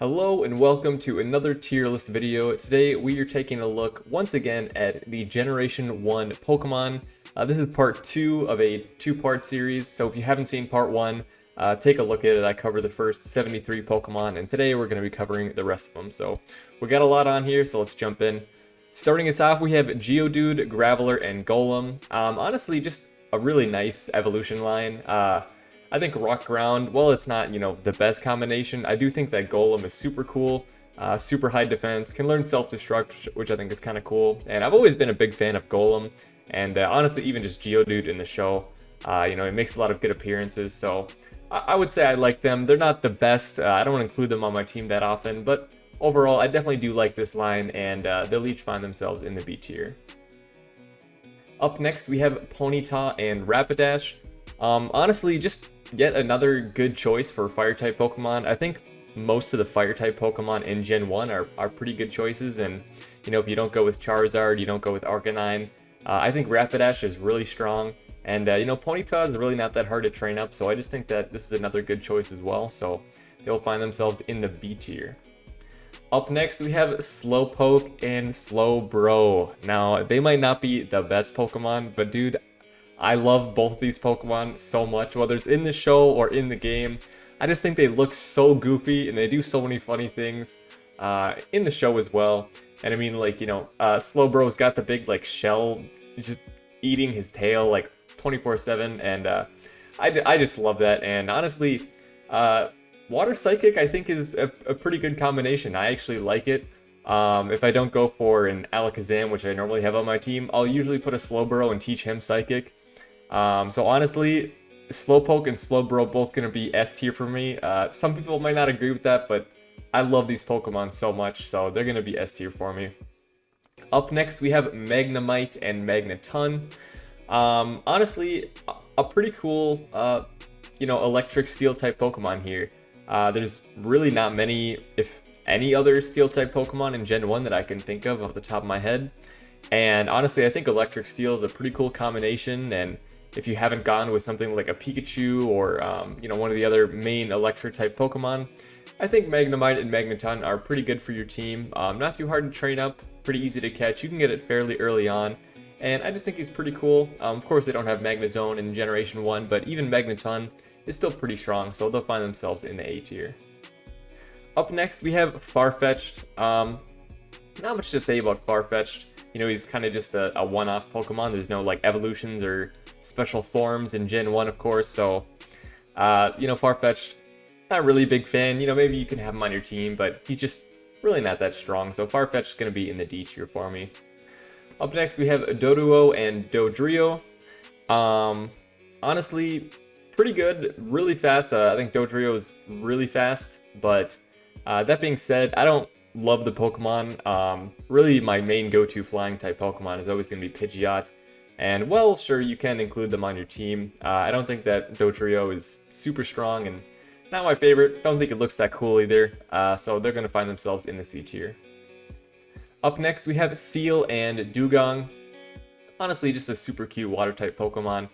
Hello and welcome to another tier list video. Today we are taking a look once again at the Generation 1 Pokemon. This is part 2 of a two-part series, so if you haven't seen part 1, take a look at it. I covered the first 73 Pokemon, and today we're going to be covering the rest of them. So we got a lot on here, so let's jump in. Starting us off, we have Geodude, Graveler, and Golem. Honestly, just a really nice evolution line. I think Rock Ground, well, it's not, the best combination. I do think that Golem is super cool, super high defense, can learn self-destruct, which I think is kind of cool. And I've always been a big fan of Golem, and honestly, even just Geodude in the show, it makes a lot of good appearances. So I would say I like them. They're not the best. I don't want to include them on my team that often, but overall, I definitely do like this line, and they'll each find themselves in the B tier. Up next, we have Ponyta and Rapidash. Honestly, just yet another good choice for Fire-type Pokemon. I think most of the Fire-type Pokemon in Gen 1 are pretty good choices, and if you don't go with Charizard, you don't go with Arcanine. I think Rapidash is really strong, and Ponyta is really not that hard to train up, so I just think that this is another good choice as well, so they'll find themselves in the B tier. Up next, we have Slowpoke and Slowbro. Now, they might not be the best Pokemon, but dude, I love both of these Pokemon so much, whether it's in the show or in the game. I just think they look so goofy and they do so many funny things in the show as well. And I mean, Slowbro's got the big shell just eating his tail 24/7, and I just love that. And honestly, Water Psychic I think is a pretty good combination. I actually like it. If I don't go for an Alakazam, which I normally have on my team, I'll usually put a Slowbro and teach him Psychic. So honestly, Slowpoke and Slowbro both going to be S tier for me. Some people might not agree with that, but I love these Pokemon so much, so they're going to be S tier for me. Up next, we have Magnemite and Magneton. Honestly, a pretty cool, electric steel type Pokemon here. There's really not many, if any other steel type Pokemon in Gen 1 that I can think of off the top of my head. And honestly, I think electric steel is a pretty cool combination, and if you haven't gone with something like a Pikachu or one of the other main electric type Pokemon, I think Magnemite and Magneton are pretty good for your team. Not too hard to train up, pretty easy to catch. You can get it fairly early on, and I just think he's pretty cool. Of course, they don't have Magnezone in Generation 1, but even Magneton is still pretty strong, so they'll find themselves in the A tier. Up next, we have Farfetch'd. Not much to say about Farfetch'd. He's kind of just a one-off Pokemon. There's no evolutions or special forms in Gen 1, of course. So, Farfetch'd, not really a big fan. Maybe you can have him on your team, but he's just really not that strong. So Farfetch'd going to be in the D tier for me. Up next, we have Doduo and Dodrio. Honestly, pretty good, really fast. I think Dodrio is really fast, but that being said, I don't love the Pokemon. Really, my main go-to flying type Pokemon is always going to be Pidgeot. And, well, sure, you can include them on your team. I don't think that Dodrio is super strong and not my favorite. Don't think it looks that cool either. So they're going to find themselves in the C tier. Up next, we have Seel and Dewgong. Honestly, just a super cute water type Pokemon.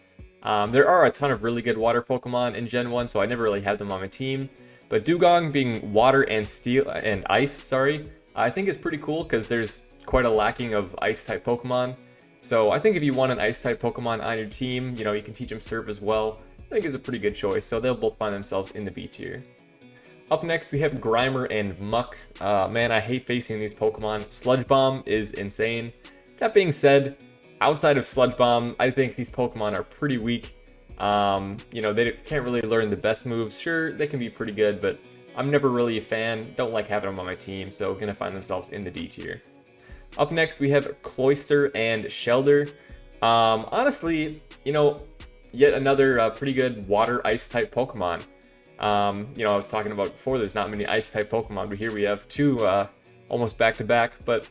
There are a ton of really good water Pokemon in Gen 1, so I never really had them on my team. But Dewgong being water and ice, I think is pretty cool because there's quite a lacking of ice type Pokemon. So I think if you want an ice type Pokemon on your team, you can teach them Surf as well. I think is a pretty good choice, so they'll both find themselves in the B tier. Up next, we have Grimer and Muck. Man, I hate facing these Pokemon. Sludge Bomb is insane. That being said, outside of Sludge Bomb, I think these Pokemon are pretty weak. They can't really learn the best moves. Sure, they can be pretty good, but I'm never really a fan. Don't like having them on my team, so gonna find themselves in the D tier. Up next, we have Cloyster and Shellder. Honestly, yet another pretty good water ice type Pokemon. I was talking about before, there's not many ice type Pokemon, but here we have two almost back to back. But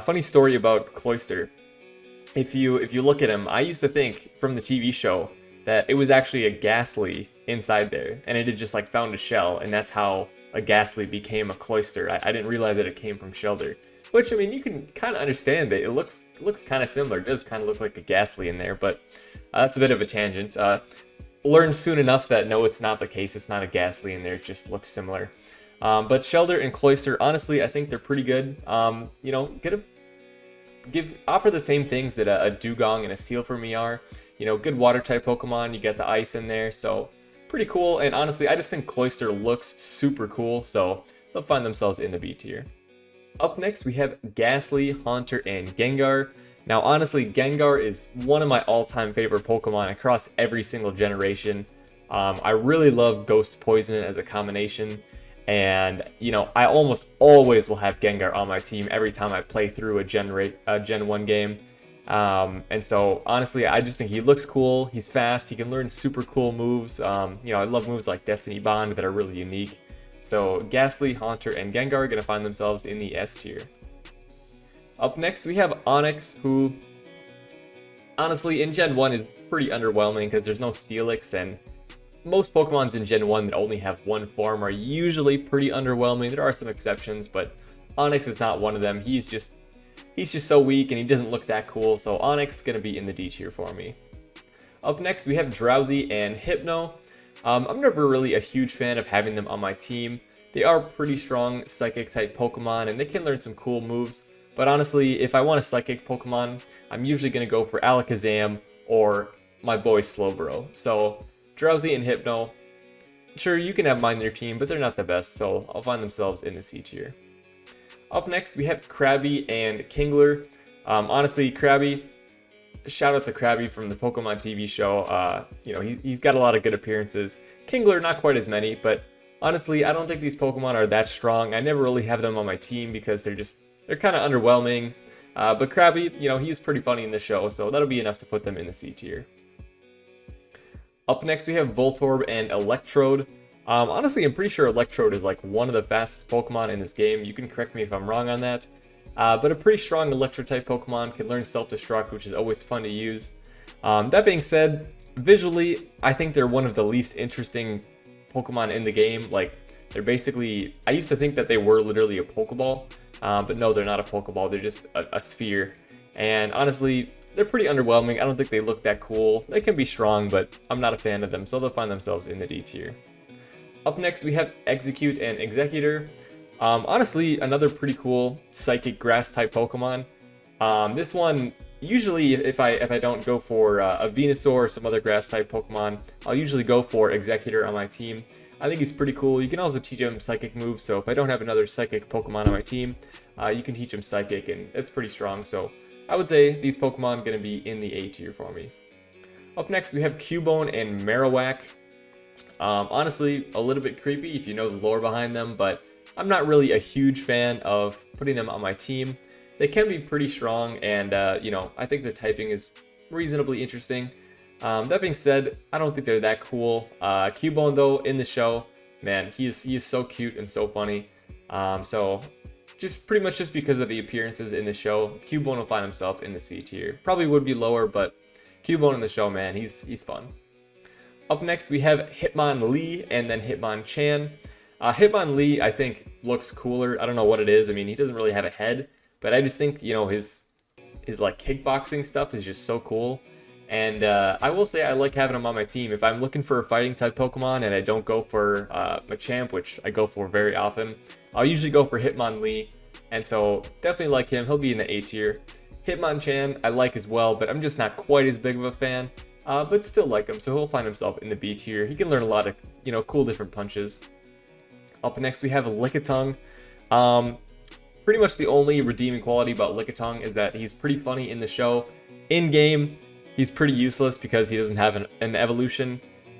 funny story about Cloyster. If you look at him, I used to think from the TV show that it was actually a Ghastly inside there, and it had just found a shell, and that's how a Ghastly became a Cloyster. I didn't realize that it came from Shellder, which, I mean, you can kind of understand that it looks kind of similar. It does kind of look like a Ghastly in there, but that's a bit of a tangent. Learned soon enough that no, it's not the case. It's not a Ghastly in there. It just looks similar. But Shelder and Cloyster, honestly, I think they're pretty good. You know, offer the same things that a Dugong and a Seal for me are. You know, good water type Pokemon. You get the ice in there, so pretty cool. And honestly, I just think Cloyster looks super cool, so they'll find themselves in the B tier. Up next, we have Ghastly, Haunter, and Gengar. Now, honestly, Gengar is one of my all-time favorite Pokemon across every single generation. I really love Ghost Poison as a combination. And, you know, I almost always will have Gengar on my team every time I play through a Gen 1 game. And so, honestly, I just think he looks cool. He's fast. He can learn super cool moves. You know, I love moves like Destiny Bond that are really unique. So, Ghastly, Haunter, and Gengar are going to find themselves in the S tier. Up next, we have Onix, who, honestly, in Gen 1 is pretty underwhelming because there's no Steelix, and most Pokemons in Gen 1 that only have one form are usually pretty underwhelming. There are some exceptions, but Onix is not one of them. He's just so weak and he doesn't look that cool, so Onix is going to be in the D tier for me. Up next, we have Drowzee and Hypno. I'm never really a huge fan of having them on my team. They are pretty strong Psychic type Pokemon and they can learn some cool moves, but honestly, if I want a Psychic Pokemon, I'm usually going to go for Alakazam or my boy Slowbro. So Drowzee and Hypno, sure, you can have mine in your team, but they're not the best, so I'll find themselves in the C tier. Up next, we have Krabby and Kingler. Honestly, Krabby, shout out to Krabby from the Pokemon TV show. You know, he's got a lot of good appearances. Kingler, not quite as many, but honestly, I don't think these Pokemon are that strong. I never really have them on my team because they're kind of underwhelming. But Krabby, you know, he's pretty funny in the show, so that'll be enough to put them in the C tier. Up next, we have Voltorb and Electrode. Honestly, I'm pretty sure Electrode is like one of the fastest Pokemon in this game. You can correct me if I'm wrong on that. But a pretty strong Electro-type Pokemon can learn Self-Destruct, which is always fun to use. That being said, visually, I think they're one of the least interesting Pokemon in the game. Like, they're basically... I used to think that they were literally a Pokeball, but no, they're not a Pokeball. They're just a sphere. And honestly, they're pretty underwhelming. I don't think they look that cool. They can be strong, but I'm not a fan of them, so they'll find themselves in the D tier. Up next, we have Execute and Executor. Honestly, another pretty cool Psychic Grass-type Pokemon. This one, usually, if I don't go for a Venusaur or some other Grass-type Pokemon, I'll usually go for Executor on my team. I think he's pretty cool. You can also teach him Psychic moves, so if I don't have another Psychic Pokemon on my team, you can teach him Psychic, and it's pretty strong. So I would say these Pokemon are going to be in the A tier for me. Up next, we have Cubone and Marowak. Honestly, a little bit creepy if you know the lore behind them, but I'm not really a huge fan of putting them on my team. They can be pretty strong, and you know, I think the typing is reasonably interesting. That being said, I don't think they're that cool. Cubone, though, in the show, man, he is so cute and so funny. So just pretty much just because of the appearances in the show, Cubone will find himself in the C tier. Probably would be lower, but Cubone in the show, man, he's fun. Up next, we have Hitmonlee and then Hitmonchan. Hitmonlee, I think, looks cooler. I don't know what it is. I mean, he doesn't really have a head, but I just think, you know, his like kickboxing stuff is just so cool. And I will say I like having him on my team. If I'm looking for a fighting type Pokemon and I don't go for Machamp, which I go for very often, I'll usually go for Hitmonlee. And so definitely like him. He'll be in the A tier. Hitmonchan I like as well, but I'm just not quite as big of a fan. But still like him, so he'll find himself in the B tier. He can learn a lot of, you know, cool different punches. Up next, we have Lickitung. Pretty much the only redeeming quality about Lickitung is that he's pretty funny in the show. In-game, he's pretty useless because he doesn't have an evolution.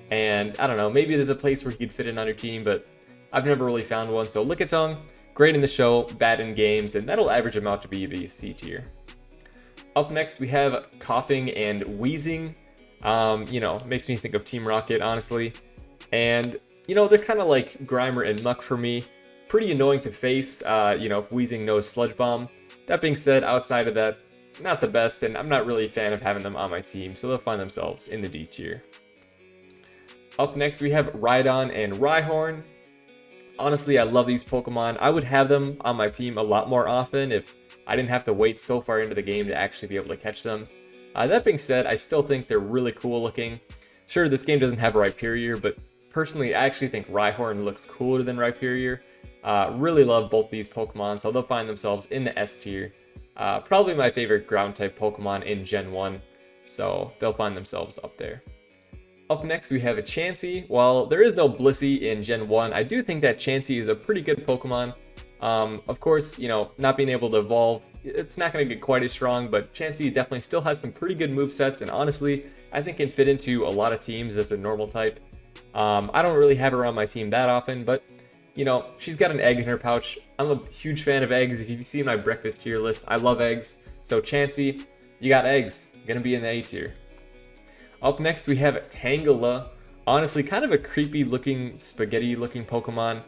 And I don't know, maybe there's a place where he could fit in on your team, but I've never really found one. So Lickitung, great in the show, bad in games, and that'll average him out to be the C tier. Up next, we have Coughing and Wheezing. You know, makes me think of Team Rocket, honestly. And, you know, they're kind of like Grimer and Muck for me. Pretty annoying to face, you know, if Wheezing knows Sludge Bomb. That being said, outside of that, not the best, and I'm not really a fan of having them on my team, so they'll find themselves in the D tier. Up next, we have Rhydon and Rhyhorn. Honestly, I love these Pokemon. I would have them on my team a lot more often if I didn't have to wait so far into the game to actually be able to catch them. That being said, I still think they're really cool looking. Sure, this game doesn't have Rhyperior, but personally, I actually think Rhyhorn looks cooler than Rhyperior. Really love both these Pokemon, so they'll find themselves in the S tier. Probably my favorite ground type Pokemon in Gen 1, so they'll find themselves up there. Up next, we have a Chansey. While there is no Blissey in Gen 1, I do think that Chansey is a pretty good Pokemon. Of course, you know, not being able to evolve, it's not going to get quite as strong, but Chansey definitely still has some pretty good movesets, and honestly, I think can fit into a lot of teams as a normal type. I don't really have her on my team that often, but, you know, she's got an egg in her pouch. I'm a huge fan of eggs. If you see my breakfast tier list, I love eggs. So Chansey, you got eggs. Gonna be in the A tier. Up next, we have Tangela. Honestly, kind of a creepy looking, spaghetti looking Pokemon.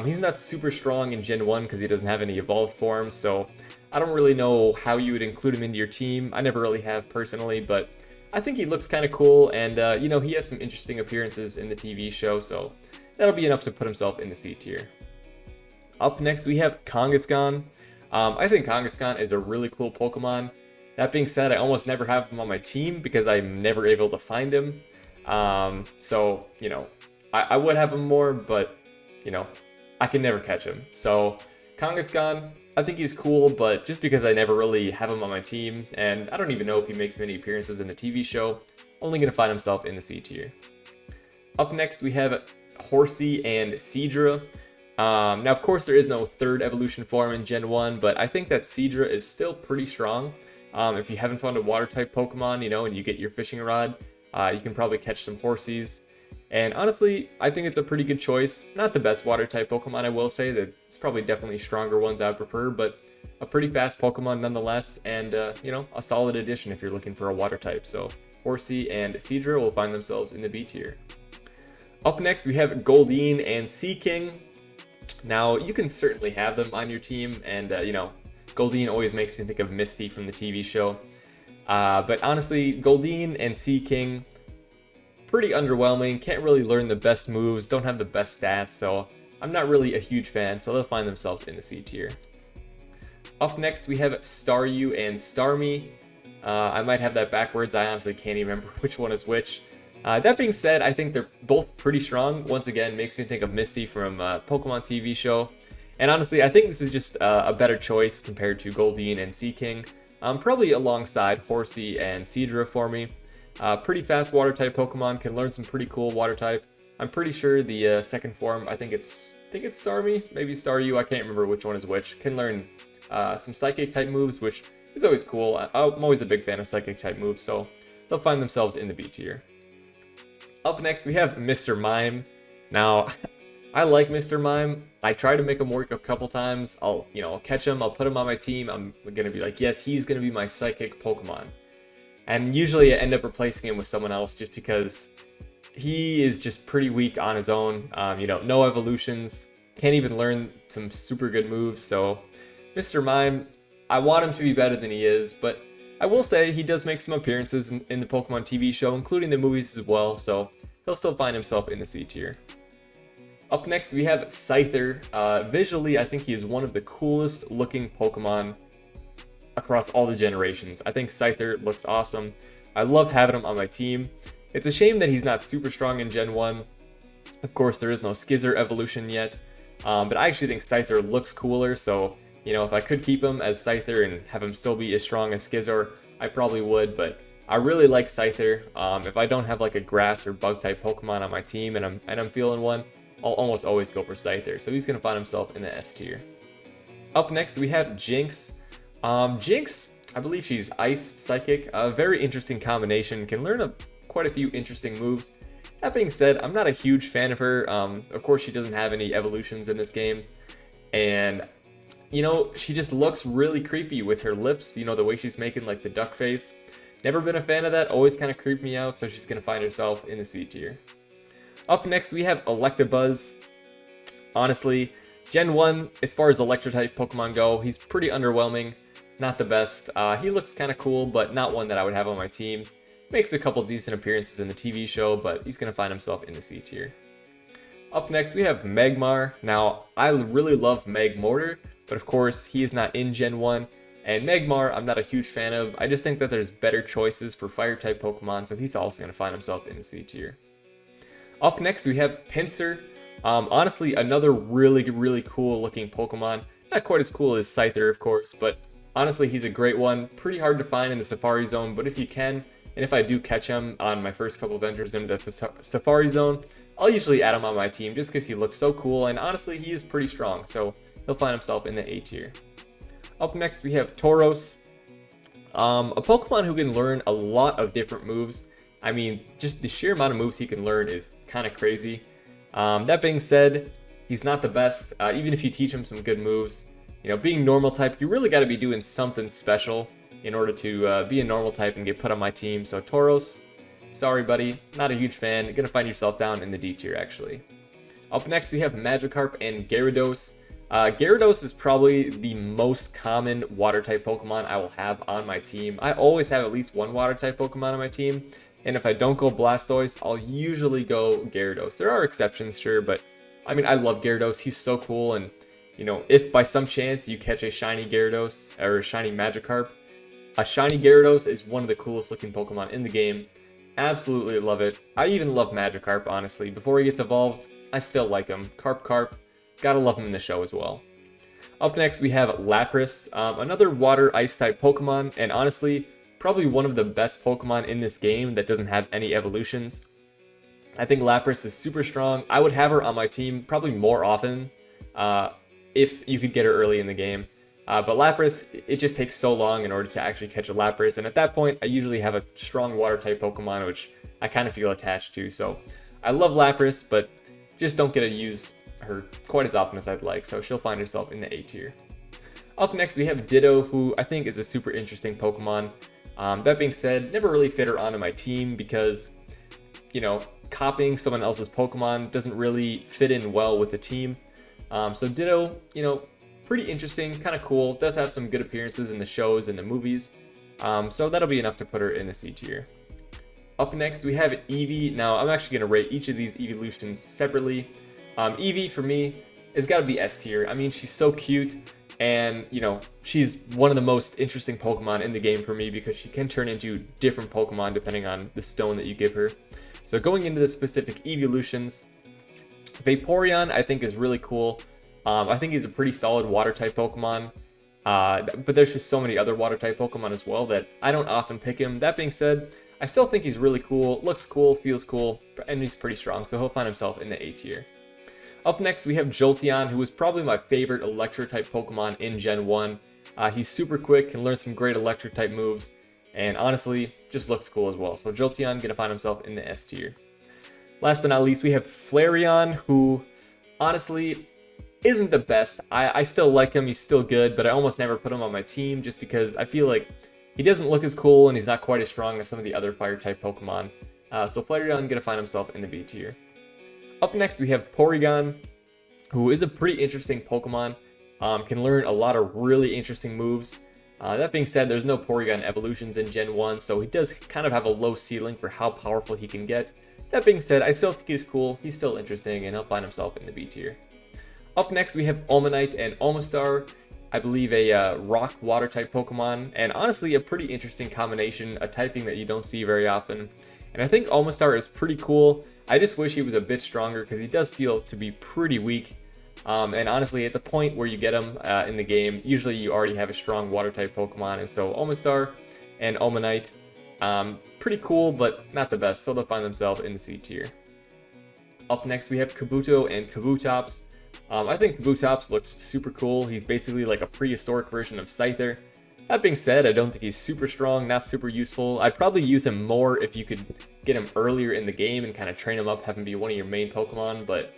He's not super strong in Gen 1 because he doesn't have any evolved forms, so I don't really know how you would include him into your team. I never really have personally, but I think he looks kind of cool, and you know, he has some interesting appearances in the TV show, so that'll be enough to put himself in the C tier. Up next, we have Kangaskhan. I think Kangaskhan is a really cool Pokemon. That being said, I almost never have him on my team because I'm never able to find him. So, you know, I would have him more, but, you know, I can never catch him. So, Kangaskhan, I think he's cool, but just because I never really have him on my team, and I don't even know if he makes many appearances in the TV show, only going to find himself in the C tier. Up next, we have Horsea and Seadra. Now, of course, there is no third evolution form in Gen 1, but I think that Seadra is still pretty strong. If you haven't found a water-type Pokemon, you know, and you get your fishing rod, you can probably catch some Horseas. And honestly, I think it's a pretty good choice. Not the best water-type Pokemon, I will say. There's probably definitely stronger ones I would prefer, but a pretty fast Pokemon nonetheless, and, you know, a solid addition if you're looking for a water-type. So, Horsea and Seadra will find themselves in the B tier. Up next, we have Goldeen and Seaking. Now, you can certainly have them on your team, and, you know, Goldeen always makes me think of Misty from the TV show. But honestly, Goldeen and Seaking, pretty underwhelming. Can't really learn the best moves, don't have the best stats, so I'm not really a huge fan, so they'll find themselves in the C tier. Up next, we have Staryu and Starmie. I might have that backwards. I honestly can't even remember which one is which. That being said, I think they're both pretty strong. Once again, makes me think of Misty from Pokemon TV show. And honestly, I think this is just a better choice compared to Goldeen and Seaking. Probably alongside Horsea and Seadra for me. Pretty fast water-type Pokemon, can learn some pretty cool water-type. I'm pretty sure the second form, I think it's Starmie, maybe Staryu, I can't remember which one is which. Can learn some Psychic-type moves, which is always cool. I'm always a big fan of Psychic-type moves, so they'll find themselves in the B tier. Up next, we have Mr. Mime. Now, I like Mr. Mime. I try to make him work a couple times. I'll catch him, I'll put him on my team. I'm gonna be like, yes, he's gonna be my Psychic Pokemon. And usually I end up replacing him with someone else just because he is just pretty weak on his own. You know, no evolutions, can't even learn some super good moves. So Mr. Mime, I want him to be better than he is, but I will say he does make some appearances in the Pokemon TV show, including the movies as well, so he'll still find himself in the C tier. Up next, we have Scyther. Visually, I think he is one of the coolest looking Pokemon across all the generations. I think Scyther looks awesome. I love having him on my team. It's a shame that he's not super strong in Gen 1. Of course, there is no Skizzer evolution yet, but I actually think Scyther looks cooler, so, you know, if I could keep him as Scyther and have him still be as strong as Skizzer, I probably would, but I really like Scyther. If I don't have like a grass or bug type Pokemon on my team and I'm feeling one, I'll almost always go for Scyther, so he's going to find himself in the S tier. Up next, we have Jynx. Jynx, I believe she's Ice Psychic, a very interesting combination, can learn quite a few interesting moves. That being said, I'm not a huge fan of her. Of course, she doesn't have any evolutions in this game, and, you know, she just looks really creepy with her lips, you know, the way she's making like the duck face. Never been a fan of that, always kind of creeped me out, so she's going to find herself in the C tier. Up next, we have Electabuzz. Honestly, Gen 1, as far as Electro-type Pokemon go, he's pretty underwhelming. Not the best. He looks kind of cool, but not one that I would have on my team. Makes a couple decent appearances in the TV show, but he's going to find himself in the C tier. Up next, we have Magmar. Now, I really love Magmortar, but of course, he is not in Gen 1. And Magmar, I'm not a huge fan of. I just think that there's better choices for Fire-type Pokemon, so he's also going to find himself in the C tier. Up next, we have Pinsir. Honestly, another really cool looking Pokemon. Not quite as cool as Scyther, of course, but honestly, he's a great one. Pretty hard to find in the Safari Zone, but if you can, and if I do catch him on my first couple of entries into the Safari Zone, I'll usually add him on my team just because he looks so cool, and honestly, he is pretty strong, so he'll find himself in the A tier. Up next, we have Tauros. A Pokemon who can learn a lot of different moves. I mean, just the sheer amount of moves he can learn is kind of crazy. That being said, he's not the best, even if you teach him some good moves. You know, being normal type, you really got to be doing something special in order to be a normal type and get put on my team. So Tauros, sorry buddy, not a huge fan. You're gonna find yourself down in the D tier actually. Up next we have Magikarp and Gyarados. Gyarados is probably the most common water type Pokemon I will have on my team. I always have at least one water type Pokemon on my team, and if I don't go Blastoise, I'll usually go Gyarados. There are exceptions, sure, but I mean, I love Gyarados. He's so cool, and you know, if by some chance you catch a shiny Gyarados or a shiny Magikarp, a shiny Gyarados is one of the coolest looking Pokemon in the game. Absolutely love it. I even love Magikarp, honestly. Before he gets evolved, I still like him. Carp. Gotta love him in the show as well. Up next, we have Lapras, another water ice type Pokemon, and honestly, probably one of the best Pokemon in this game that doesn't have any evolutions. I think Lapras is super strong. I would have her on my team probably more often if you could get her early in the game. But Lapras, it just takes so long in order to actually catch a Lapras, and at that point, I usually have a strong water type Pokemon, which I kind of feel attached to. So I love Lapras, but just don't get to use her quite as often as I'd like, so she'll find herself in the A tier. Up next, we have Ditto, who I think is a super interesting Pokemon. That being said, never really fit her onto my team because, you know, copying someone else's Pokemon doesn't really fit in well with the team. So Ditto, you know, pretty interesting, kind of cool, does have some good appearances in the shows and the movies. So that'll be enough to put her in the C tier. Up next, we have Eevee. Now, I'm actually going to rate each of these evolutions separately. Eevee, for me, has got to be S tier. I mean, she's so cute, and, you know, she's one of the most interesting Pokemon in the game for me because she can turn into different Pokemon depending on the stone that you give her. So going into the specific evolutions, Vaporeon, I think, is really cool. I think he's a pretty solid water-type Pokemon, but there's just so many other water-type Pokemon as well that I don't often pick him. That being said, I still think he's really cool, looks cool, feels cool, and he's pretty strong, so he'll find himself in the A tier. Up next, we have Jolteon, who is probably my favorite Electro-type Pokemon in Gen 1. He's super quick, can learn some great Electro-type moves, and honestly, just looks cool as well. So Jolteon gonna find himself in the S tier. Last but not least, we have Flareon, who honestly isn't the best. I still like him, he's still good, but I almost never put him on my team just because I feel like he doesn't look as cool and he's not quite as strong as some of the other fire-type Pokemon. So Flareon gonna find himself in the B tier. Up next, we have Porygon, who is a pretty interesting Pokemon. Can learn a lot of really interesting moves. That being said, there's no Porygon evolutions in Gen 1, so he does kind of have a low ceiling for how powerful he can get. That being said, I still think he's cool, he's still interesting, and he'll find himself in the B tier. Up next, we have Omanyte and Omastar. I believe a rock water type Pokemon, and honestly a pretty interesting combination, a typing that you don't see very often. And I think Omastar is pretty cool. I just wish he was a bit stronger because he does feel to be pretty weak. And honestly, at the point where you get him in the game, usually you already have a strong water type Pokemon, and so Omastar and Omanyte, pretty cool, but not the best, so they'll find themselves in the C tier. Up next, we have Kabuto and Kabutops. I think Kabutops looks super cool. He's basically like a prehistoric version of Scyther. That being said, I don't think he's super strong, not super useful. I'd probably use him more if you could get him earlier in the game and kind of train him up, have him be one of your main Pokemon, but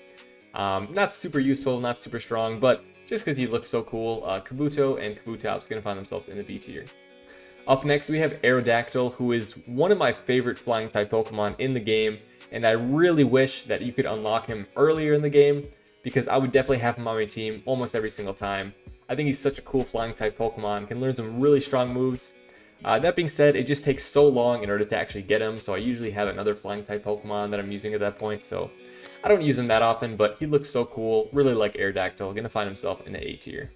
not super useful, not super strong, but just because he looks so cool, Kabuto and Kabutops gonna find themselves in the B tier. Up next, we have Aerodactyl, who is one of my favorite flying type Pokemon in the game, and I really wish that you could unlock him earlier in the game, because I would definitely have him on my team almost every single time. I think he's such a cool flying type Pokemon, can learn some really strong moves. That being said, it just takes so long in order to actually get him, so I usually have another flying type Pokemon that I'm using at that point, so I don't use him that often, but he looks so cool, really like Aerodactyl, gonna find himself in the A tier.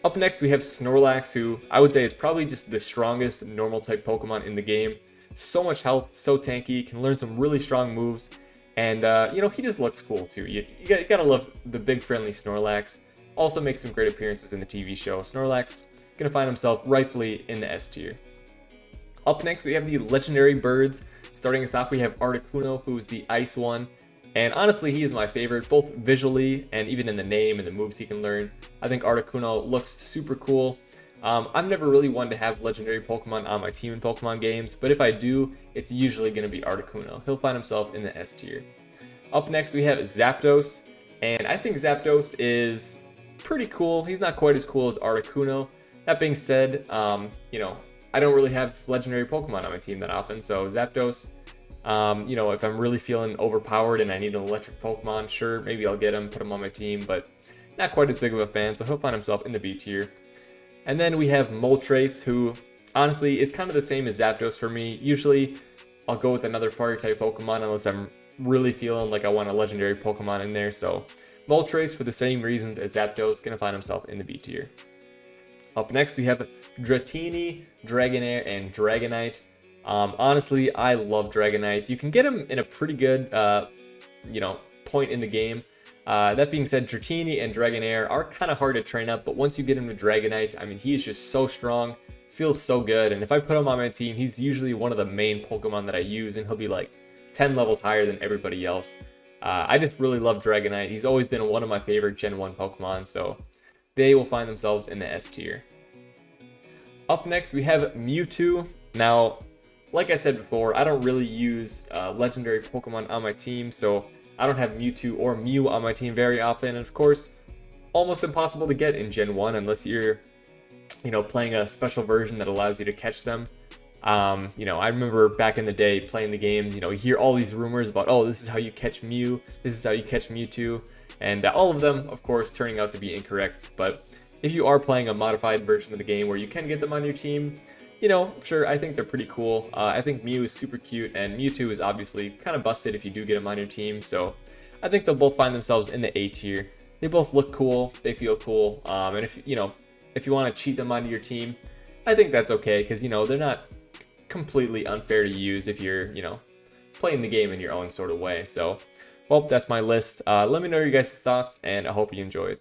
Up next, we have Snorlax, who I would say is probably just the strongest normal type Pokemon in the game. So much health, so tanky, can learn some really strong moves, And, you know, he just looks cool, too. You gotta love the big, friendly Snorlax. Also makes some great appearances in the TV show. Snorlax gonna find himself rightfully in the S tier. Up next, we have the legendary birds. Starting us off, we have Articuno, who's the ice one. And honestly, he is my favorite, both visually and even in the name and the moves he can learn. I think Articuno looks super cool. I've never really wanted to have legendary Pokemon on my team in Pokemon games, but if I do, it's usually going to be Articuno. He'll find himself in the S tier. Up next, we have Zapdos, and I think Zapdos is pretty cool. He's not quite as cool as Articuno. That being said, you know, I don't really have legendary Pokemon on my team that often, so Zapdos, you know, if I'm really feeling overpowered and I need an electric Pokemon, sure, maybe I'll get him, put him on my team, but not quite as big of a fan, so he'll find himself in the B tier. And then we have Moltres, who honestly is kind of the same as Zapdos for me. Usually, I'll go with another fire-type Pokemon unless I'm really feeling like I want a legendary Pokemon in there, so Moltres, for the same reasons as Zapdos, gonna find himself in the B tier. Up next, we have Dratini, Dragonair, and Dragonite. Honestly, I love Dragonite. You can get him in a pretty good, you know, point in the game. That being said, Dratini and Dragonair are kind of hard to train up, but once you get him to Dragonite, I mean, he is just so strong, feels so good, and if I put him on my team, he's usually one of the main Pokemon that I use, and he'll be like 10 levels higher than everybody else. I just really love Dragonite. He's always been one of my favorite Gen 1 Pokemon, so they will find themselves in the S tier. Up next, we have Mewtwo. Now, like I said before, I don't really use legendary Pokemon on my team, so I don't have Mewtwo or Mew on my team very often, and of course, almost impossible to get in Gen 1 unless you're, you know, playing a special version that allows you to catch them. You know, I remember back in the day playing the games, you know, you hear all these rumors about, oh, this is how you catch Mew, this is how you catch Mewtwo, and all of them, of course, turning out to be incorrect. But if you are playing a modified version of the game where you can get them on your team, you know, sure, I think they're pretty cool. I think Mew is super cute, and Mewtwo is obviously kind of busted if you do get them on your team, so I think they'll both find themselves in the A tier. They both look cool, they feel cool, and if you know, if you want to cheat them onto your team, I think that's okay, because, you know, they're not completely unfair to use if you're, you know, playing the game in your own sort of way. So, well, that's my list. Let me know your guys' thoughts, and I hope you enjoyed.